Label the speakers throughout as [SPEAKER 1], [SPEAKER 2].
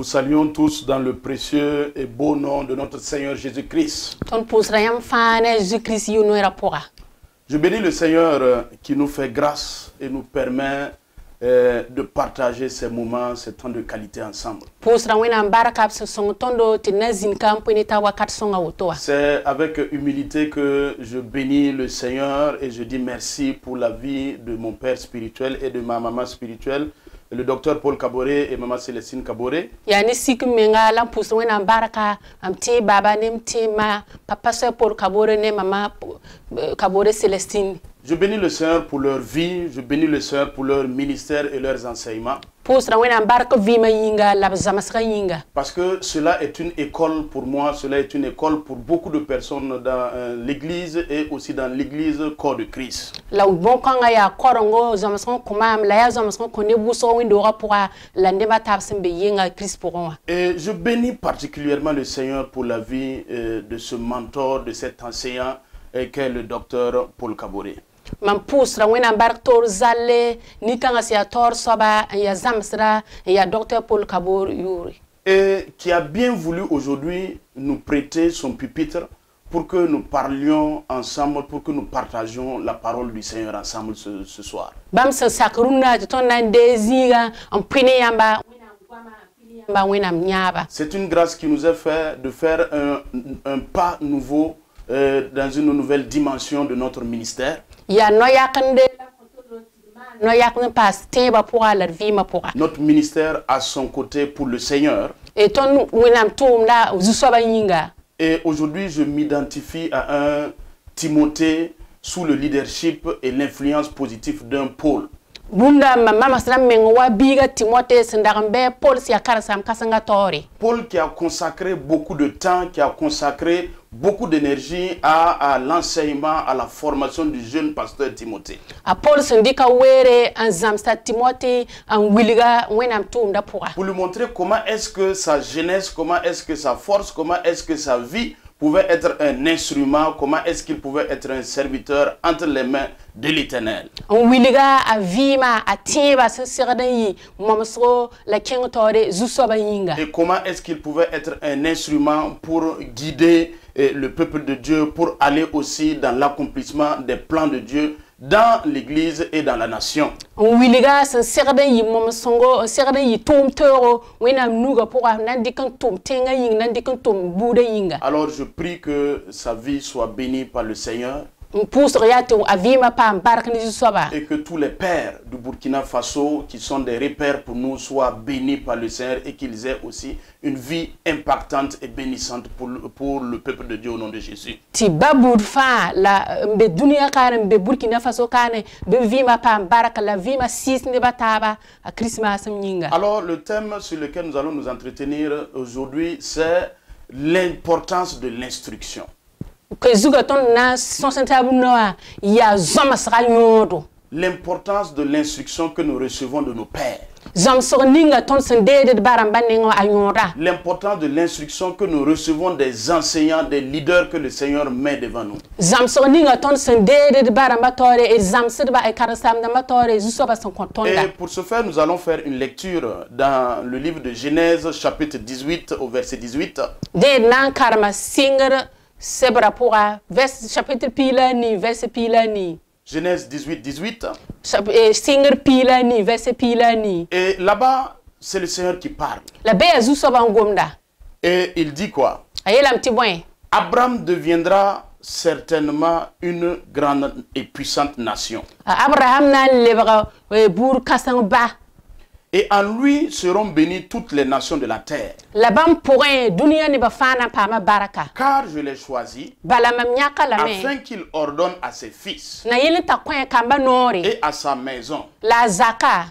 [SPEAKER 1] saluons tous dans le précieux et beau nom de notre Seigneur Jésus-Christ. Je bénis le Seigneur qui nous fait grâce et nous permet de partager ces moments, ces temps de qualité ensemble. C'est avec humilité que je bénis le Seigneur et je dis merci pour la vie de mon père spirituel et de ma maman spirituelle, le docteur Paul Kaboré et maman Célestine Kaboré. Je bénis le Seigneur pour leur vie, je bénis le Seigneur pour leur ministère et leurs enseignements. Parce que cela est une école pour moi, cela est une école pour beaucoup de personnes dans l'église et aussi dans l'église corps de Christ. Et je bénis particulièrement le Seigneur pour la vie de ce mentor, de cet enseignant qu'est le docteur Paul Kaboré. Et qui a bien voulu aujourd'hui nous prêter son pupitre pour que nous parlions ensemble, pour que nous partagions la parole du Seigneur ensemble ce soir. C'est une grâce qui nous est faite de faire un pas nouveau dans une nouvelle dimension de notre ministère. Notre ministère a son côté pour le Seigneur. Et aujourd'hui, je m'identifie à un Timothée sous le leadership et l'influence positive d'un Paul. Paul qui a consacré beaucoup de temps, qui a consacré beaucoup d'énergie à l'enseignement, à la formation du jeune pasteur Timothée. Pour lui montrer comment est-ce que sa jeunesse, comment est-ce que sa force, comment est-ce que sa vie pouvait être un instrument, comment est-ce qu'il pouvait être un serviteur entre les mains de l'Éternel. Et comment est-ce qu'il pouvait être un instrument pour guider le peuple de Dieu, pour aller aussi dans l'accomplissement des plans de Dieu dans l'église et dans la nation. Alors je prie que sa vie soit bénie par le Seigneur. Et que tous les pères du Burkina Faso qui sont des repères pour nous soient bénis par le Seigneur et qu'ils aient aussi une vie impactante et bénissante pour le peuple de Dieu au nom de Jésus. Alors le thème sur lequel nous allons nous entretenir aujourd'hui, c'est l'importance de l'instruction. L'importance de l'instruction que nous recevons de nos pères. L'importance de l'instruction que nous recevons des enseignants, des leaders que le Seigneur met devant nous. Et pour ce faire, nous allons faire une lecture dans le livre de Genèse, chapitre 18, au verset 18. Genèse 18, 18. Et là-bas, c'est le Seigneur qui parle. Et il dit quoi? Abraham deviendra certainement une grande et puissante nation. Et en lui seront bénies toutes les nations de la terre. Car je l'ai choisi afin qu'il ordonne à ses fils et à sa maison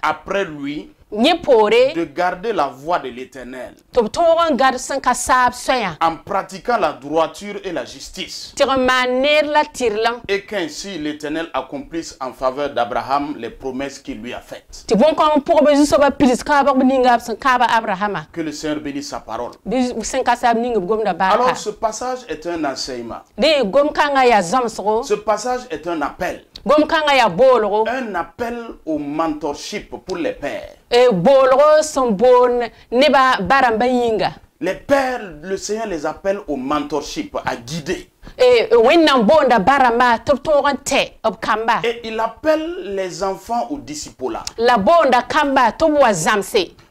[SPEAKER 1] après lui de garder la voie de l'Éternel en pratiquant la droiture et la justice, et qu'ainsi l'Éternel accomplisse en faveur d'Abraham les promesses qu'il lui a faites. Que le Seigneur bénisse sa parole. Alors ce passage est un enseignement. Ce passage est un appel. Un appel au mentorship pour les pères. Les pères, le Seigneur les appelle au mentorship, à guider. Et il appelle les enfants au discipulat.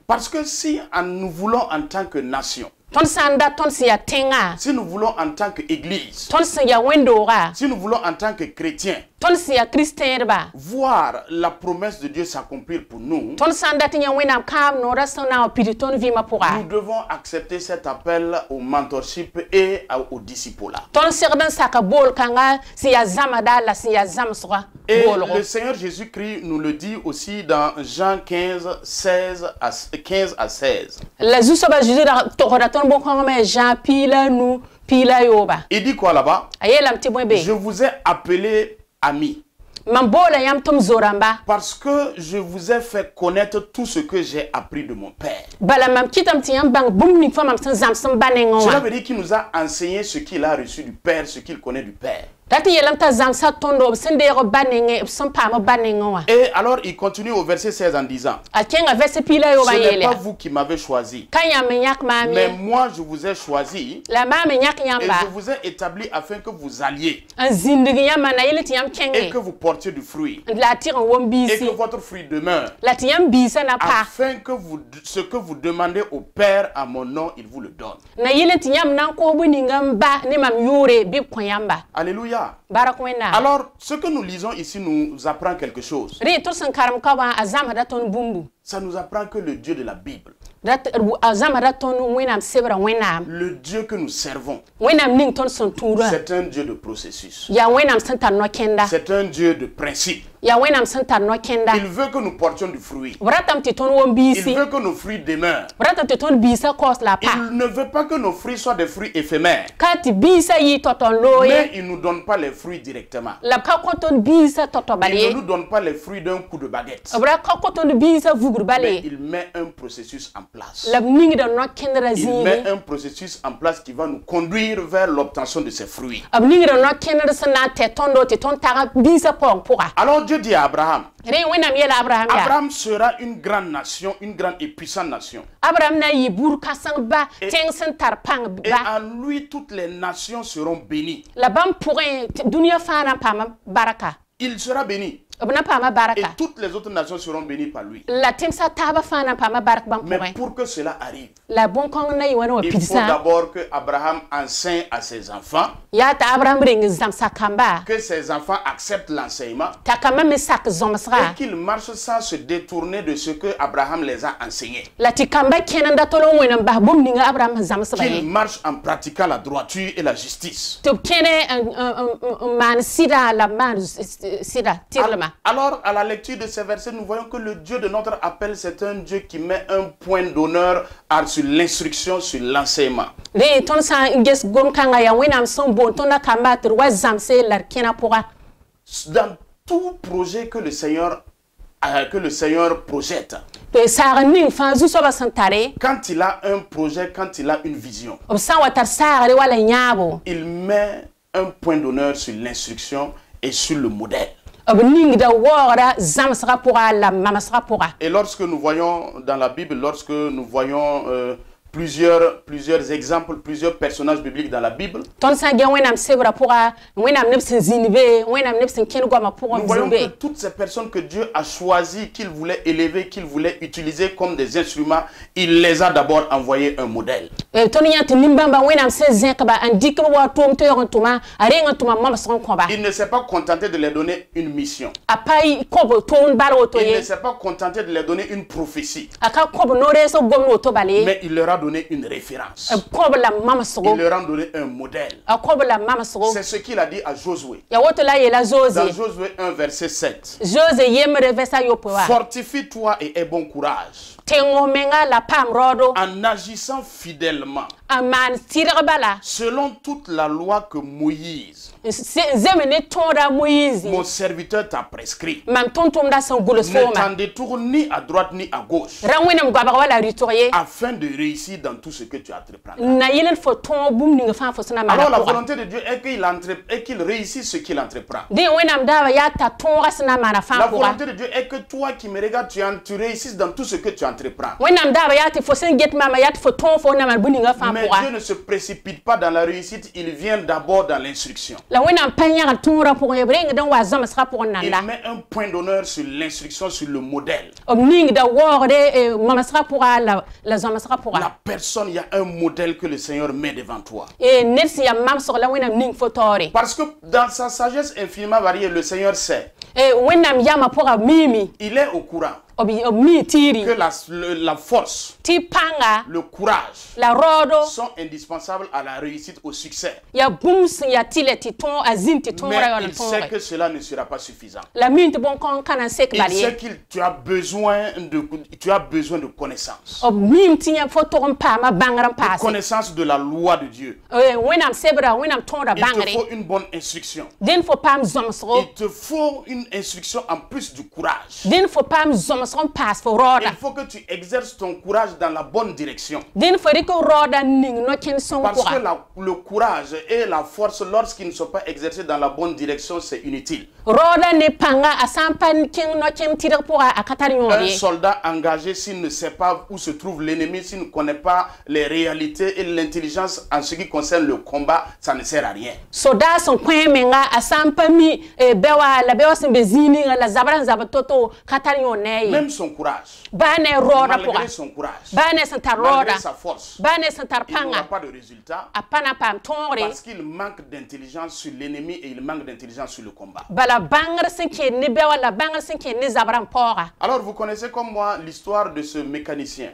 [SPEAKER 1] Parce que si nous voulons en tant que nation, si nous voulons en tant qu'église, si nous voulons en tant que chrétiens, voir la promesse de Dieu s'accomplir pour nous, nous devons accepter cet appel au mentorship et au discipulat. Et le Seigneur Jésus-Christ nous le dit aussi dans Jean 15, 15 à 16. Il dit quoi là-bas? Je vous ai appelé amis. Parce que je vous ai fait connaître tout ce que j'ai appris de mon Père. Cela veut dire qu'il nous a enseigné ce qu'il a reçu du Père, ce qu'il connaît du Père. Et alors il continue au verset 16 en disant: ce n'est pas vous qui m'avez choisi, mais moi je vous ai choisi et je vous ai établi afin que vous alliez et que vous portiez du fruit et que votre fruit demeure, afin que ce que vous demandez au Père à mon nom, il vous le donne. Alléluia. Alors, ce que nous lisons ici nous apprend quelque chose. Ça nous apprend que le Dieu de la Bible, le Dieu que nous servons, c'est un Dieu de processus. C'est un Dieu de principe. Il veut que nous portions du fruit. Il veut que nos fruits demeurent. Il ne veut pas que nos fruits soient des fruits éphémères. Mais il ne nous donne pas les fruits directement. Il ne nous donne pas les fruits d'un coup de baguette. Mais il met un processus en place. Il met un processus en place qui va nous conduire vers l'obtention de ces fruits. Alors Dieu dit à Abraham, Abraham sera une grande nation, une grande et puissante nation. Et en lui, toutes les nations seront bénies. Il sera béni. Et toutes les autres nations seront bénies par lui. Mais pour que cela arrive, il faut d'abord que Abraham enseigne à ses enfants, que ses enfants acceptent l'enseignement et qu'ils marchent sans se détourner de ce que Abraham les a enseigné. Qu'ils marchent en pratiquant la droiture et la justice. Alors, à la lecture de ces versets, nous voyons que le Dieu de notre appel, c'est un Dieu qui met un point d'honneur sur l'instruction, sur l'enseignement. Dans tout projet que le Seigneur projette, quand il a un projet, quand il a une vision, il met un point d'honneur sur l'instruction et sur le modèle. Et lorsque nous voyons dans la Bible, lorsque nous voyons plusieurs exemples, plusieurs personnages bibliques dans la Bible, nous voyons que toutes ces personnes que Dieu a choisies, qu'il voulait élever, qu'il voulait utiliser comme des instruments, il les a d'abord envoyé un modèle. Il ne s'est pas contenté de les donner une mission. Il ne s'est pas contenté de leur donner une prophétie. Mais il leur a donné une référence. Il leur a donné un modèle. C'est ce qu'il a dit à Josué. Dans Josué 1, verset 7. Fortifie-toi et aie bon courage. en agissant fidèlement selon toute la loi que Moïse, mon serviteur, t'a prescrit, ne t'en détourne ni à droite ni à gauche, afin de réussir dans tout ce que tu entreprends. Alors la volonté de Dieu est qu'il réussisse ce qu'il entreprend. La volonté de Dieu est que toi qui me regardes, tu réussisses dans tout ce que tu entreprends. Mais Dieu ne se précipite pas dans la réussite, il vient d'abord dans l'instruction. Il met un point d'honneur sur l'instruction, sur le modèle. La personne, il y a un modèle que le Seigneur met devant toi. Parce que dans sa sagesse infiniment variée, le Seigneur sait. Il est au courant que la force, le courage sont indispensables à la réussite, au succès. Mais il sait que cela ne sera pas suffisant. Il sait que tu as besoin de connaissance. De connaissance de la loi de Dieu. Il te faut une bonne instruction. Il te faut une instruction en plus du courage. Il faut que tu exerces ton courage dans la bonne direction. Parce que le courage et la force, lorsqu'ils ne sont pas exercés dans la bonne direction, c'est inutile. Un soldat engagé, s'il ne sait pas où se trouve l'ennemi, s'il ne connaît pas les réalités et l'intelligence en ce qui concerne le combat, ça ne sert à rien. Même son courage, malgré son courage, malgré sa force, il n'aura pas de résultat parce qu'il manque d'intelligence sur l'ennemi et il manque d'intelligence sur le combat. Alors vous connaissez comme moi l'histoire de ce mécanicien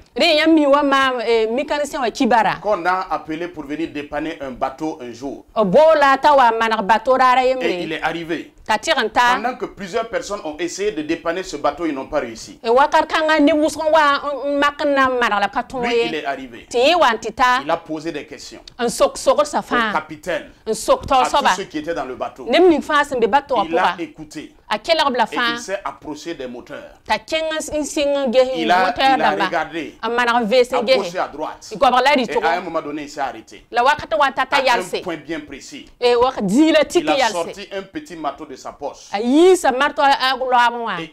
[SPEAKER 1] qu'on a appelé pour venir dépanner un bateau un jour. Et il est arrivé. Pendant que plusieurs personnes ont essayé de dépanner ce bateau, ils n'ont pas réussi. Lui, il est arrivé. Il a posé des questions au capitaine, à tous ceux qui étaient dans le bateau. Il a écouté. Et il s'est approché des moteurs. Il a regardé à gauche et à droite. Et à un moment donné, il s'est arrêté. À un point bien précis. Il a sorti un petit marteau de sa poche. Et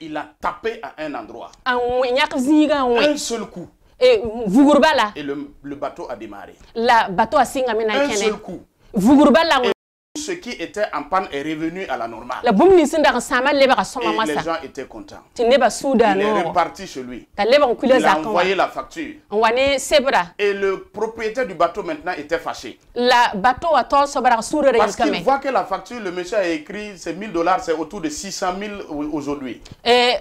[SPEAKER 1] il a tapé à un endroit. Un seul coup. Et le bateau a démarré. Un seul coup. Ce qui était en panne est revenu à la normale. Et les gens étaient contents. Il est reparti chez lui. Il a envoyé la facture. Et le propriétaire du bateau maintenant était fâché. Parce qu'il voit que la facture, le monsieur a écrit, c'est $1000, c'est autour de 600 000 aujourd'hui. Et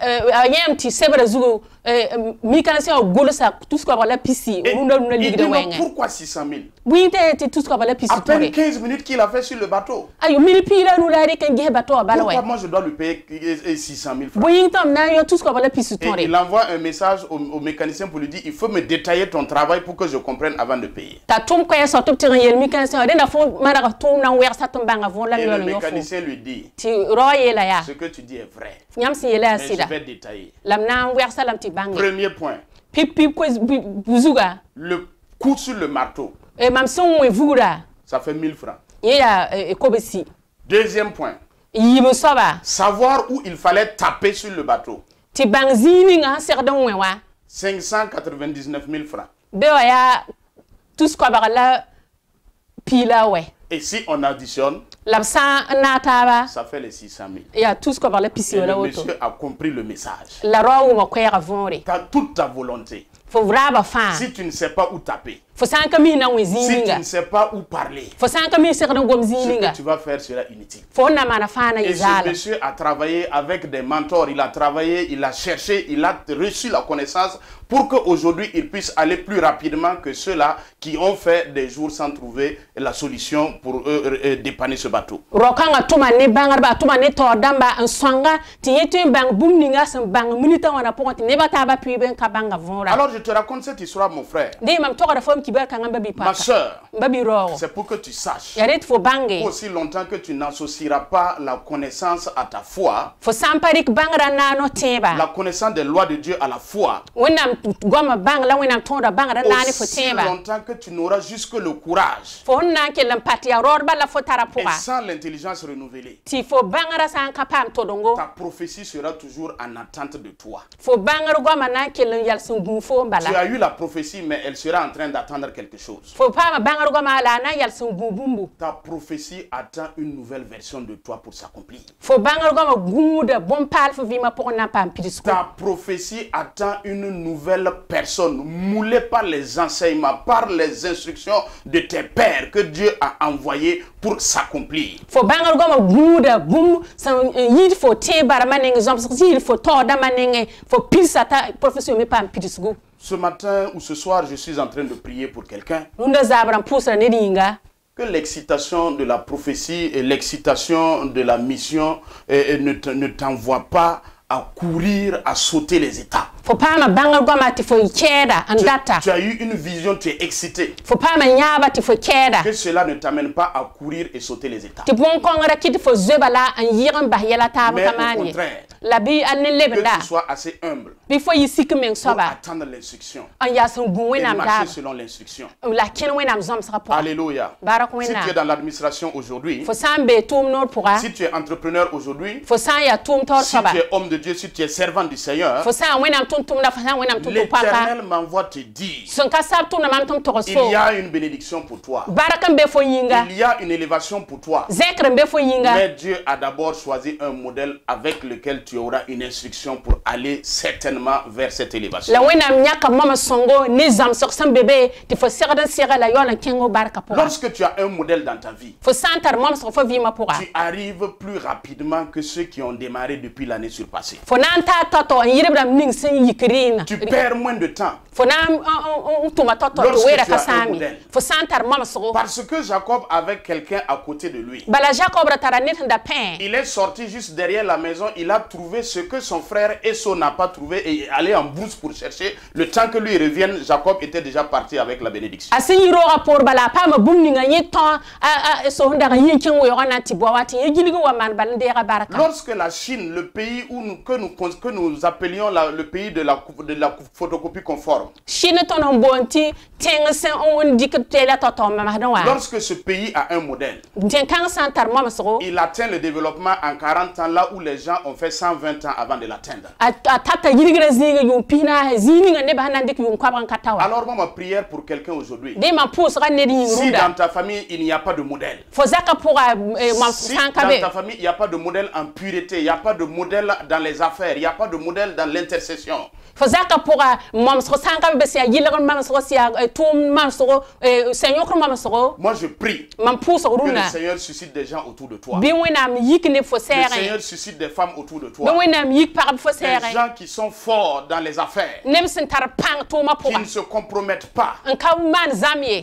[SPEAKER 1] il dit pourquoi 600 000? À peine 15 minutes qu'il a fait sur le bateau. Pourquoi moi je dois lui payer 600 000 francs? Et il envoie un message au mécanicien pour lui dire il faut me détailler ton travail pour que je comprenne avant de payer. Et le mécanicien lui dit ce que tu dis est vrai. Mais je vais détailler. Premier point. Le coup sur le marteau. Ça fait 1000 francs. Deuxième point. Savoir où il fallait taper sur le bateau. 599 000 francs. Et si on additionne, ça fait les 600 000. Et le monsieur a compris le message. Tu as toute ta volonté. Si tu ne sais pas où taper, Si tu ne sais pas où parler, ce que tu vas faire sera inutile. Et ce monsieur a travaillé avec des mentors, il a travaillé, il a cherché, il a reçu la connaissance pour qu'aujourd'hui il puisse aller plus rapidement que ceux-là qui ont fait des jours sans trouver la solution pour dépanner ce bateau. Alors je te raconte cette histoire, mon frère. Ma soeur, c'est pour que tu saches aussi longtemps que tu n'associeras pas la connaissance à ta foi, la connaissance des lois de Dieu à la foi, aussi longtemps que tu n'auras juste que le courage et sans l'intelligence renouvelée, ta prophétie sera toujours en attente de toi. Tu as eu la prophétie, mais elle sera en train d'attendre quelque chose. Ta prophétie attend une nouvelle version de toi pour s'accomplir. Ta prophétie attend une nouvelle personne, moulée par les enseignements, par les instructions de tes pères que Dieu a envoyés pour s'accomplir. Ce matin ou ce soir, je suis en train de prier pour quelqu'un. Que l'excitation de la prophétie et l'excitation de la mission ne t'envoie pas à courir, à sauter les étapes. Tu as eu une vision, tu es excité. Que cela ne t'amène pas à courir et sauter les étapes. Mais au contraire, que tu sois assez humble pour attendre l'instruction et marcher selon l'instruction. Alléluia. Si tu es dans l'administration aujourd'hui, si tu es entrepreneur aujourd'hui, si tu es homme de Dieu, si tu es servant du Seigneur, l'Éternel m'envoie te dire, il y a une bénédiction pour toi. Il y a une élévation pour toi. Mais Dieu a d'abord choisi un modèle avec lequel tu auras une instruction pour aller certainement vers cette élévation. Lorsque tu as un modèle dans ta vie, tu arrives plus rapidement que ceux qui ont démarré depuis l'année surpassée. Tu perds moins de temps lorsque tu as un modèle. Parce que Jacob avait quelqu'un à côté de lui. Il est sorti juste derrière la maison, il a trouvé ce que son frère Esau n'a pas trouvé et est allé en brousse pour chercher. Le temps que lui revienne, Jacob était déjà parti avec la bénédiction. Lorsque la Chine, le pays que nous appelions le pays de la photocopie conforme, lorsque ce pays a un modèle, il atteint le développement en 40 ans là où les gens ont fait 120 ans avant de l'atteindre. Alors moi, ma prière pour quelqu'un aujourd'hui, si dans ta famille il n'y a pas de modèle, si dans ta famille il n'y a pas de modèle en pureté, il n'y a pas de modèle dans les affaires, il n'y a pas de modèle dans l'intercession, moi je prie que le Seigneur suscite des gens autour de toi. Le Seigneur suscite des femmes autour de toi. Des gens qui sont forts dans les affaires, qui ne se compromettent pas,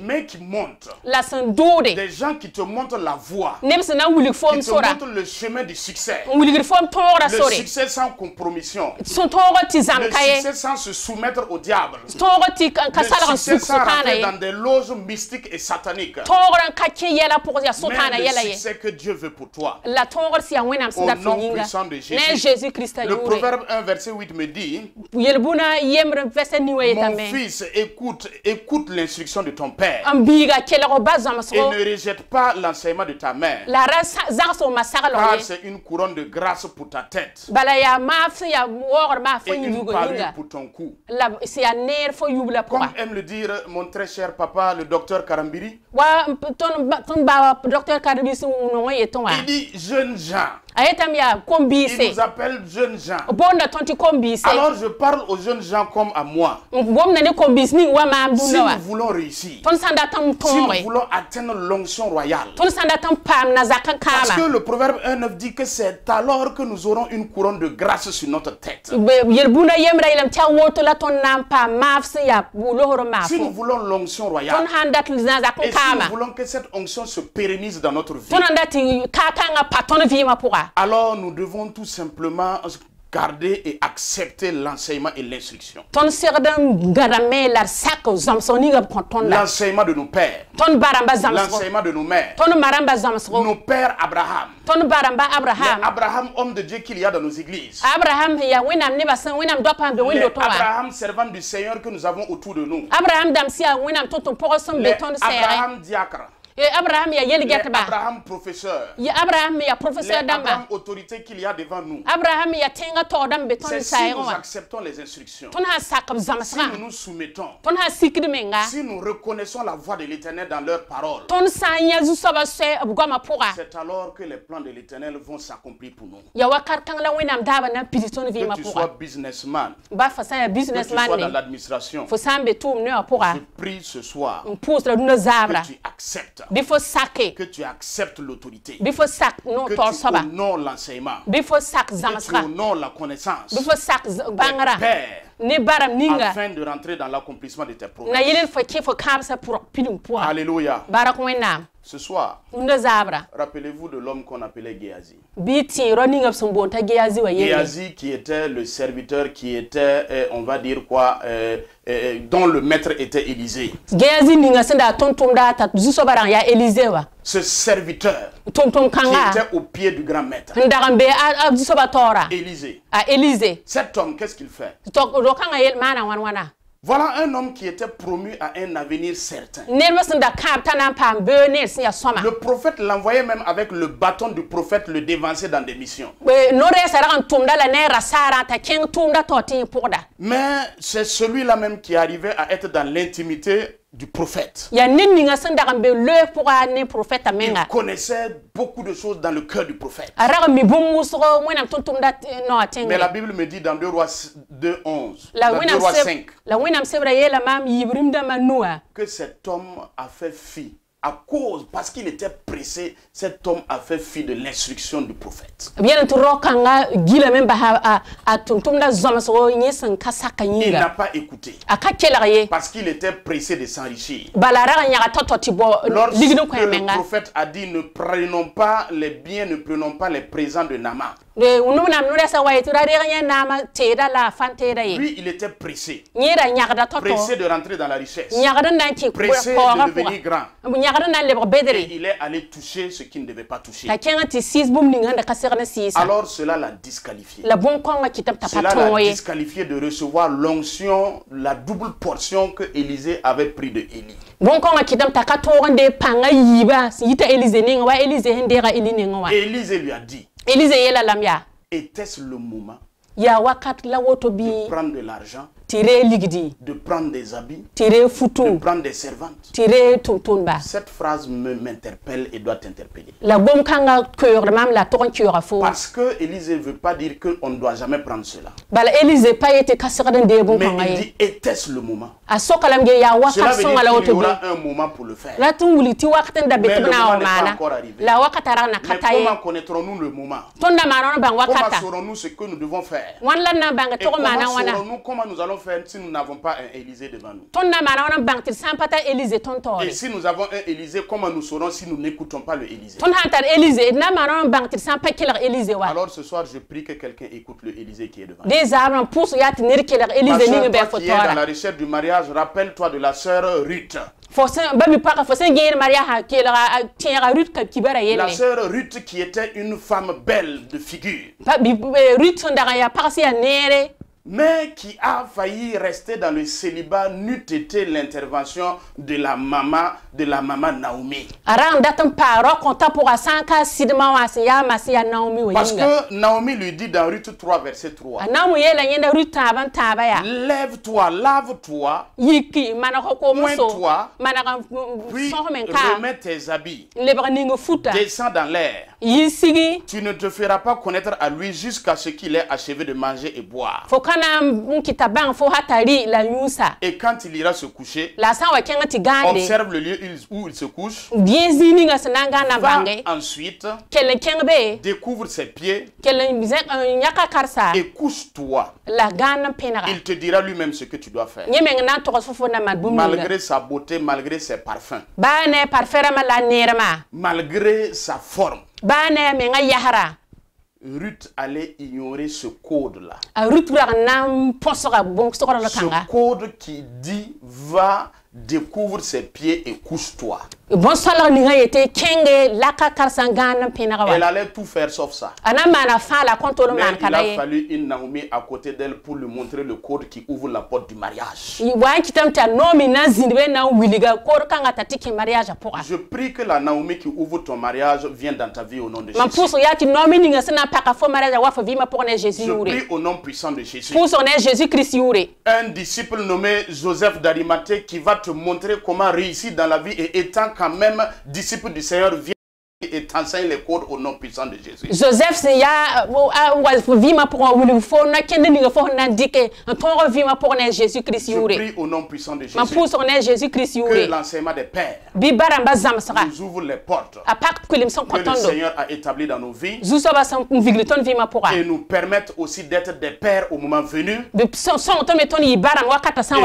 [SPEAKER 1] mais qui montent. Des gens qui te montrent la voie, qui te montrent le chemin du succès. Le succès sans compromission. Le succès sans se soumettre au diable. Le succès sans rentrer dans des loges mystiques et sataniques. Mais le succès que Dieu veut pour toi. Au nom puissant de Jésus. Le Proverbe 1 verset 8 me dit, mon fils, écoute l'instruction de ton père et ne rejette pas l'enseignement de ta mère, car c'est une couronne de grâce pour ta tête et une parure pour ton cou. Comme aime le dire mon très cher papa, le docteur Karambiri, il dit, jeunes gens, Il nous appelle jeunes gens. Alors je parle aux jeunes gens comme à moi. Si nous voulons réussir, si nous voulons atteindre l'onction royale, parce que le proverbe 1:9 dit que c'est alors que nous aurons une couronne de grâce sur notre tête. Si nous voulons l'onction royale, et si nous voulons que cette onction se pérennise dans notre vie, alors nous devons tout simplement garder et accepter l'enseignement et l'instruction. L'enseignement de nos pères. L'enseignement de nos mères. Nos pères Abraham. Abraham, homme de Dieu qu'il y a dans nos églises. Abraham, servant du Seigneur que nous avons autour de nous. Abraham, diacre. Abraham professeur. Abraham autorité qu'il y a devant nous. C'est si nous acceptons les instructions, si nous nous soumettons, si nous reconnaissons la voix de l'Éternel dans leur parole, c'est alors que les plans de l'Éternel vont s'accomplir pour nous. Que tu sois businessman, que tu sois dans l'administration, je prie ce soir que tu acceptes, que tu acceptes l'autorité, que tu honores l'enseignement, que tu honores la connaissance des pères, afin de rentrer dans l'accomplissement de tes promesses. Alléluia. Ce soir, rappelez-vous de l'homme qu'on appelait Géasi. Géasi qui était le serviteur, qui était, on va dire quoi, dont le maître était Élisée. Ce serviteur qui était au pied du grand maître, Élisée. Cet homme, qu'est-ce qu'il fait? Voilà un homme qui était promu à un avenir certain. Le prophète l'envoyait même avec le bâton du prophète, le dévancer dans des missions. Mais c'est celui-là même qui arrivait à être dans l'intimité du prophète. Il connaissait beaucoup de choses dans le cœur du prophète. Mais la Bible me dit dans 2 Rois 2:11, dans 2 Rois 5, que cet homme a fait fi. À cause, parce qu'il était pressé, cet homme a fait fi de l'instruction du prophète. Il n'a pas écouté. Parce qu'il était pressé de s'enrichir. Lorsque le prophète a dit ne prenons pas les biens, ne prenons pas les présents de Naaman. Lui, il était pressé. Pressé de rentrer dans la richesse. Pressé de devenir grand. Et il est allé toucher ce qu'il ne devait pas toucher. Alors cela l'a disqualifié. Cela l'a disqualifié de recevoir l'onction, la double portion que Élisée avait pris de Élie. Élisée lui a dit, était-ce le moment de prendre de l'argent, de prendre des habits, de prendre des servantes? Cette phrase m'interpelle et doit t'interpeller. Parce que Élisée ne veut pas dire qu'on ne doit jamais prendre cela. Mais il dit, était-ce le moment? Cela veut dire qu'il y aura un moment pour le faire. Mais le moment n'est pas encore arrivé. Mais comment connaîtrons-nous le moment? Comment saurons-nous ce que nous devons faire? Et comment saurons-nous comment nous allons faire si nous n'avons pas un Élisée devant nous? Et si nous avons un Élisée, comment nous saurons si nous n'écoutons pas le Élisée? Alors ce soir, je prie que quelqu'un écoute le Élisée qui est devant nous. Ma soeur, toi qui es dans la recherche du mariage, rappelle-toi de la sœur Ruth. La sœur Ruth qui était une femme belle de figure. mais qui a failli rester dans le célibat n'eût été l'intervention de la maman Naomi. Parce que Naomi lui dit dans Ruth 3 verset 3, lève-toi, lave-toi, pointe-toi, puis remets tes habits, descends dans l'air. Tu ne te feras pas connaître à lui jusqu'à ce qu'il ait achevé de manger et boire. Et quand il ira se coucher, observe le lieu où il se couche. Va ensuite, découvre ses pieds et couche-toi. Il te dira lui-même ce que tu dois faire. Malgré sa beauté, malgré ses parfums, malgré sa forme, Ruth allait ignorer ce code-là. Ce code qui dit va, découvre ses pieds et couche-toi. Elle allait tout faire sauf ça. Mais il a fallu une Naomi à côté d'elle pour lui montrer le code qui ouvre la porte du mariage. Je prie que la Naomi qui ouvre ton mariage vienne dans ta vie au nom de Jésus. Je prie au nom puissant de Jésus. Un disciple nommé Joseph d'Arimathée qui va te montrer comment réussir dans la vie et étant quand même disciple du Seigneur, vient et t'enseigne les codes au nom puissant de Jésus. Joseph Je prie au nom puissant de Jésus que l'enseignement des pères nous ouvre les portes que le Seigneur a établies dans nos vies et nous permettent aussi d'être des pères au moment venu et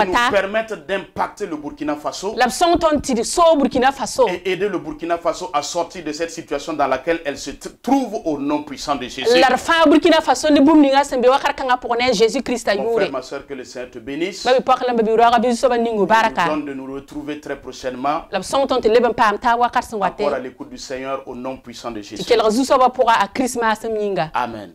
[SPEAKER 1] nous permettent d'impacter le Burkina Faso et aider le Burkina Faso à sortir de cette situation dans laquelle elle se trouve au nom puissant de Jésus. Mon frère, ma soeur, que le Seigneur te bénisse. Nous donne de nous retrouver très prochainement. Encore à l'écoute du Seigneur au nom puissant de Jésus. Amen.